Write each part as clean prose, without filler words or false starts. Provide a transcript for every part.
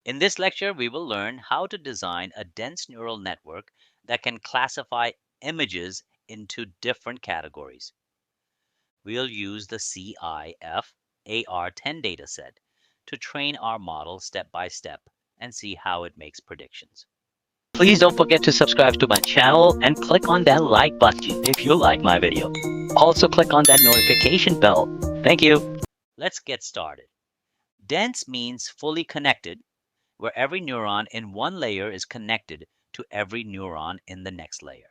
In this lecture, we will learn how to design a dense neural network that can classify images into different categories. We'll use the CIF AR10 dataset to train our model step by step and see how it makes predictions. Please don't forget to subscribe to my channel and click on that like button if you like my video. Also click on that notification bell. Thank you. Let's get started. Dense means fully connected, where every neuron in one layer is connected to every neuron in the next layer.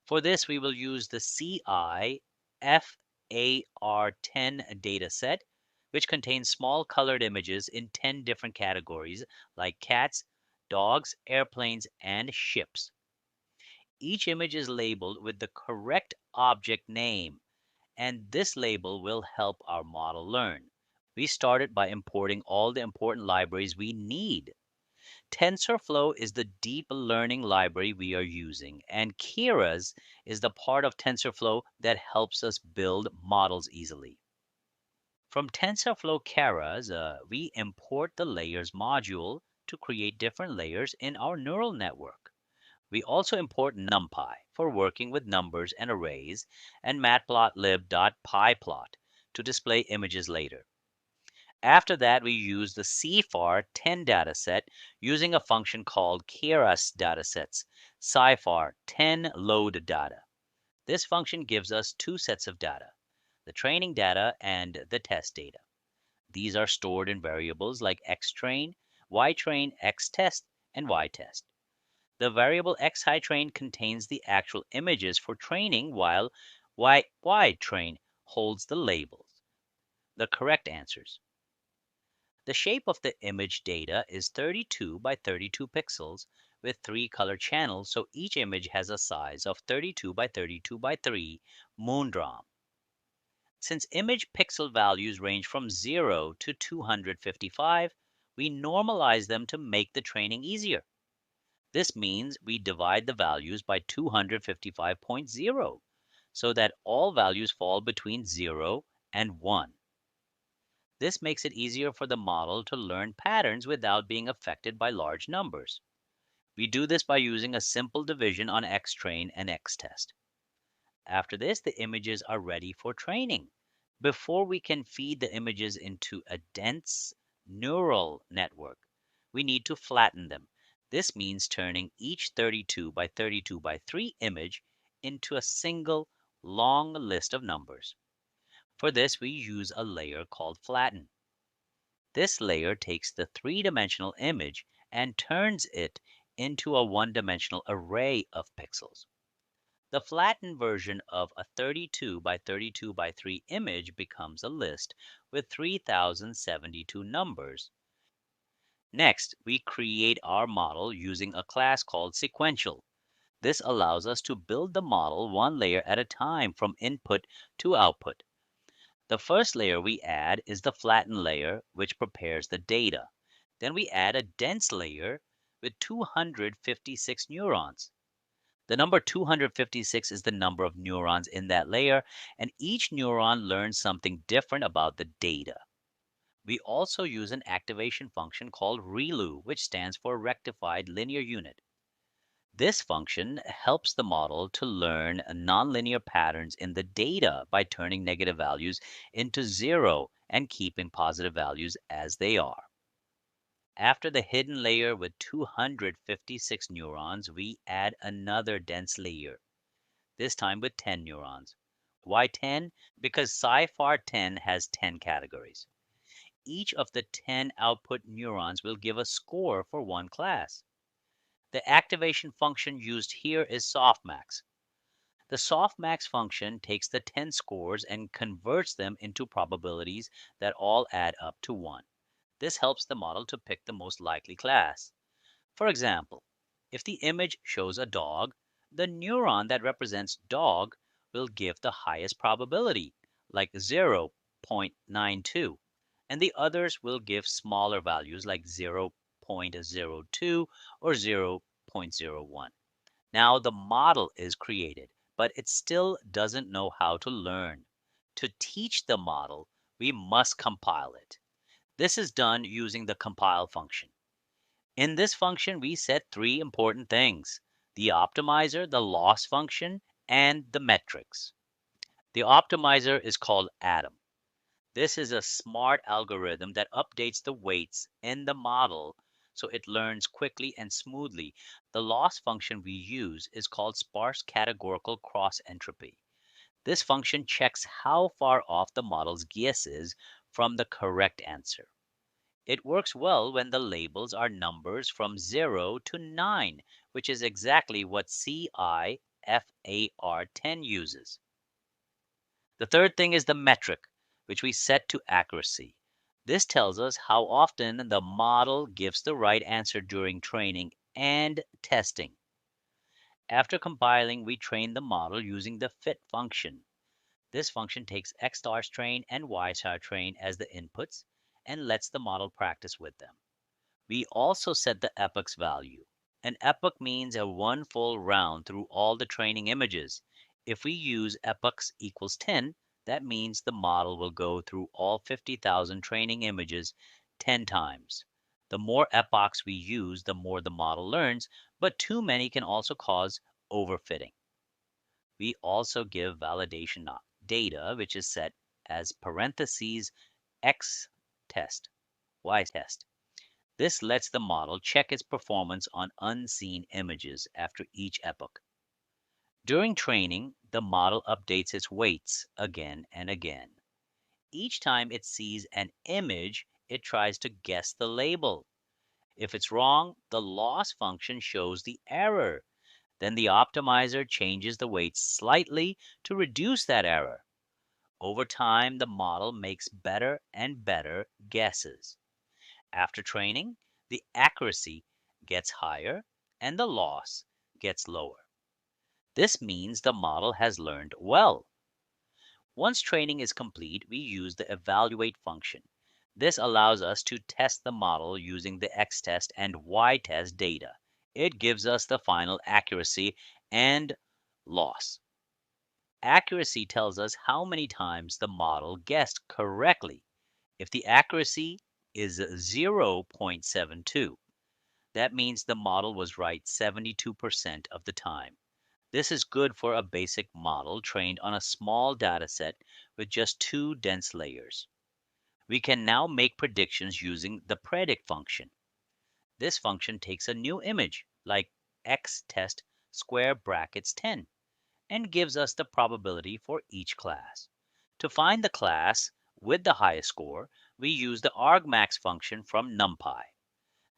For this, we will use the CIFAR10 dataset, which contains small colored images in 10 different categories like cats, dogs, airplanes, and ships. Each image is labeled with the correct object name, and this label will help our model learn. We started by importing all the important libraries we need. TensorFlow is the deep learning library we are using, and Keras is the part of TensorFlow that helps us build models easily. From TensorFlow Keras, we import the layers module to create different layers in our neural network. We also import NumPy for working with numbers and arrays, and matplotlib.pyplot to display images later. After that, we use the CIFAR10 dataset using a function called Keras datasets, CIFAR10 load data. This function gives us two sets of data, the training data and the test data. These are stored in variables like xtrain, ytrain, xtest, and ytest. The variable xHighTrain contains the actual images for training, while ytrain holds the labels, the correct answers. The shape of the image data is 32 by 32 pixels with 3 color channels, so each image has a size of 32 by 32 by 3 moondrom. Since image pixel values range from 0 to 255, we normalize them to make the training easier. This means we divide the values by 255.0 so that all values fall between 0 and 1. This makes it easier for the model to learn patterns without being affected by large numbers. We do this by using a simple division on xtrain and xtest. After this, the images are ready for training. Before we can feed the images into a dense neural network, we need to flatten them. This means turning each 32 by 32 by 3 image into a single long list of numbers. For this, we use a layer called flatten. This layer takes the three-dimensional image and turns it into a one-dimensional array of pixels. The flattened version of a 32 by 32 by 3 image becomes a list with 3072 numbers. Next, we create our model using a class called sequential. This allows us to build the model one layer at a time from input to output. The first layer we add is the flatten layer, which prepares the data. Then we add a dense layer with 256 neurons. The number 256 is the number of neurons in that layer, and each neuron learns something different about the data. We also use an activation function called ReLU, which stands for rectified linear unit. This function helps the model to learn nonlinear patterns in the data by turning negative values into 0 and keeping positive values as they are. After the hidden layer with 256 neurons, we add another dense layer, this time with 10 neurons. Why 10? Because CIFAR10 has 10 categories. Each of the 10 output neurons will give a score for one class. The activation function used here is softmax. The softmax function takes the 10 scores and converts them into probabilities that all add up to 1. This helps the model to pick the most likely class. For example, if the image shows a dog, the neuron that represents dog will give the highest probability, like 0.92, and the others will give smaller values like 0.02 or 0.01. Now the model is created, but it still doesn't know how to learn. To teach the model, we must compile it. This is done using the compile function. In this function, we set three important things: the optimizer, the loss function, and the metrics. The optimizer is called Atom. This is a smart algorithm that updates the weights in the model so it learns quickly and smoothly. The loss function we use is called sparse categorical cross entropy. This function checks how far off the model's guess is from the correct answer. It works well when the labels are numbers from 0 to 9, which is exactly what CIFAR10 uses. The third thing is the metric, which we set to accuracy. This tells us how often the model gives the right answer during training and testing. After compiling, we train the model using the fit function. This function takes x star train and y star train as the inputs and lets the model practice with them. We also set the epochs value. An epoch means a one full round through all the training images. If we use epochs equals 10, that means the model will go through all 50,000 training images 10 times. The more epochs we use, the more the model learns, but too many can also cause overfitting. We also give validation data, which is set as parentheses x test, y test. This lets the model check its performance on unseen images after each epoch. During training, the model updates its weights again and again. Each time it sees an image, it tries to guess the label. If it's wrong, the loss function shows the error. Then the optimizer changes the weights slightly to reduce that error. Over time, the model makes better and better guesses. After training, the accuracy gets higher and the loss gets lower. This means the model has learned well. Once training is complete, we use the evaluate function. This allows us to test the model using the x-test and y-test data. It gives us the final accuracy and loss. Accuracy tells us how many times the model guessed correctly. If the accuracy is 0.72, that means the model was right 72% of the time. This is good for a basic model trained on a small dataset with just two dense layers. We can now make predictions using the predict function. This function takes a new image, like x test square brackets 10, and gives us the probability for each class. To find the class with the highest score, we use the argmax function from NumPy.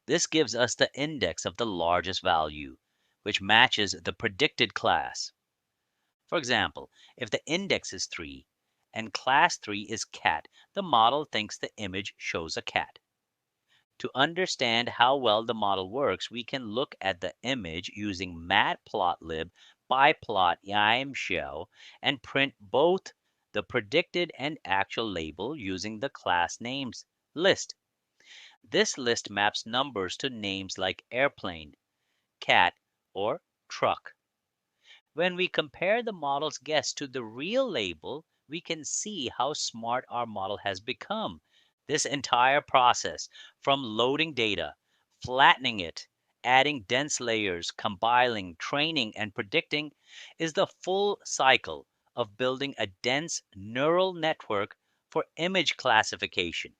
This gives us the index of the largest value, which matches the predicted class. For example, if the index is 3 and class 3 is cat, the model thinks the image shows a cat. To understand how well the model works, we can look at the image using matplotlib biplot IMf&x and print both the predicted and actual label using the class names list. This list maps numbers to names like airplane, cat, or truck. When we compare the model's guess to the real label, we can see how smart our model has become. This entire process, from loading data, flattening it, adding dense layers, compiling, training, and predicting, is the full cycle of building a dense neural network for image classification.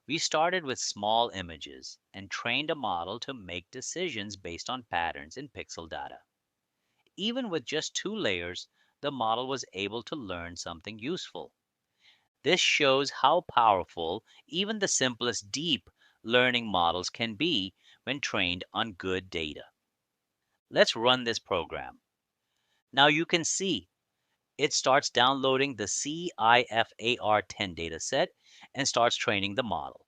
We started with small images and trained a model to make decisions based on patterns in pixel data. Even with just two layers, the model was able to learn something useful. This shows how powerful even the simplest deep learning models can be when trained on good data. Let's run this program. Now you can see it starts downloading the CIFAR10 dataset and starts training the model.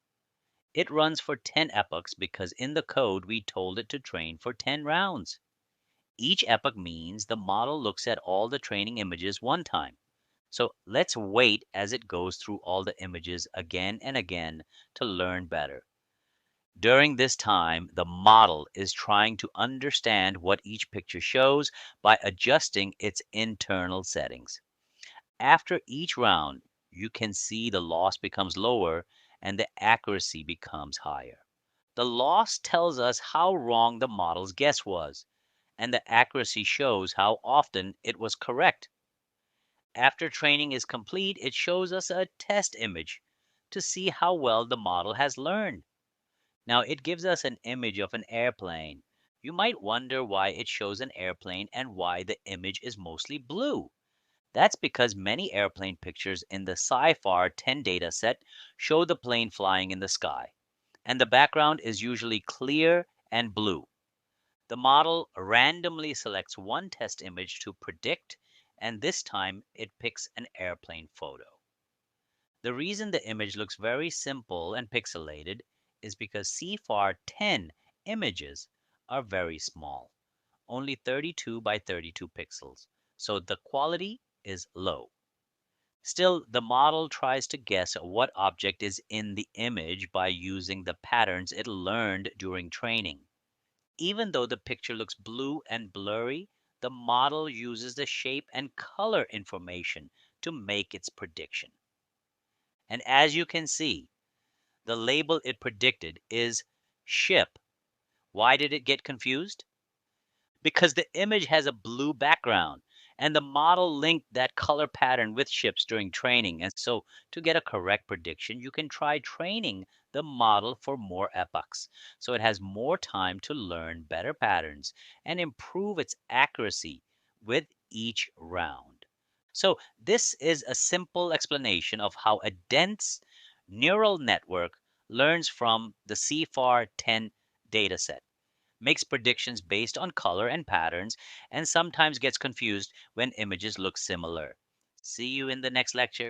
It runs for 10 epochs because in the code we told it to train for 10 rounds. Each epoch means the model looks at all the training images one time. So let's wait as it goes through all the images again and again to learn better. During this time, the model is trying to understand what each picture shows by adjusting its internal settings. After each round, you can see the loss becomes lower and the accuracy becomes higher. The loss tells us how wrong the model's guess was, and the accuracy shows how often it was correct. After training is complete, it shows us a test image to see how well the model has learned. Now, it gives us an image of an airplane. You might wonder why it shows an airplane and why the image is mostly blue. That's because many airplane pictures in the SciFar 10 dataset show the plane flying in the sky, and the background is usually clear and blue. The model randomly selects one test image to predict, and this time it picks an airplane photo. The reason the image looks very simple and pixelated is because CFAR 10 images are very small, only 32 by 32 pixels, so the quality is low. Still, the model tries to guess what object is in the image by using the patterns it learned during training. Even though the picture looks blue and blurry, the model uses the shape and color information to make its prediction. And as you can see, the label it predicted is ship. Why did it get confused? Because the image has a blue background and the model linked that color pattern with ships during training. And so to get a correct prediction, you can try training the model for more epochs. So it has more time to learn better patterns and improve its accuracy with each round. So this is a simple explanation of how a dense neural network learns from the CFAR 10 dataset, makes predictions based on color and patterns, and sometimes gets confused when images look similar. See you in the next lecture.